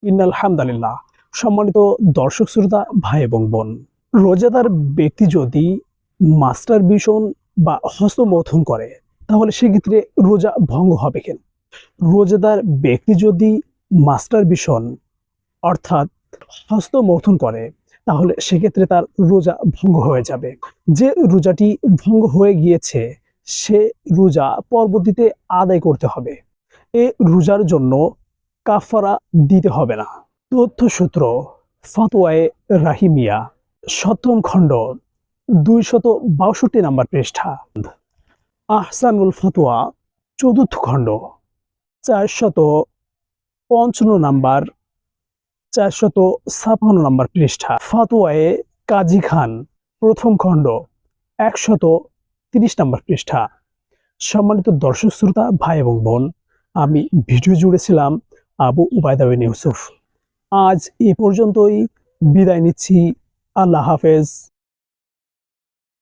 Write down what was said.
ইন্নাল হামদালিল্লাহ। সম্মানিত দর্শক শ্রোতা ভাই এবং বোন, রোজাদার ব্যক্তি যদি মাস্টারবেশন বা হস্তমৈথুন করে তাহলে সেক্ষেত্রে রোজা ভঙ্গ হবে কেন? রোজাদার ব্যক্তি যদি মাস্টারবেশন অর্থাৎ হস্তমৈথুন করে তাহলে সেক্ষেত্রে তার রোজা ভঙ্গ হয়ে যাবে। যে রোজাটি ভঙ্গ হয়ে গিয়েছে সে রোজা পরবর্তীতে আদায় করতে হবে। এ রোজার জন্য কাফারা দিতে হবে না। তথ্যসূত্র ফাতোয়ায়ে রাহিমিয়া, ৭ম খণ্ড, ২৬২ নম্বর পৃষ্ঠা। আহসানুল ফাতোয়া, ৪র্থ খণ্ড, ৪৫৫ নম্বর, ৪৫৬ নম্বর পৃষ্ঠা। ফাতোয়ায়ে কাজী খান, প্রথম খণ্ড, ১৩০ নম্বর পৃষ্ঠা। সম্মানিত দর্শক শ্রোতা ভাই এবং বোন, আমি ভিডিও জুড়েছিলাম আবু উবায়দা বিন ইউসুফ। আজ এ পর্যন্তই, বিদায় নিচ্ছি। আল্লাহ হাফেজ।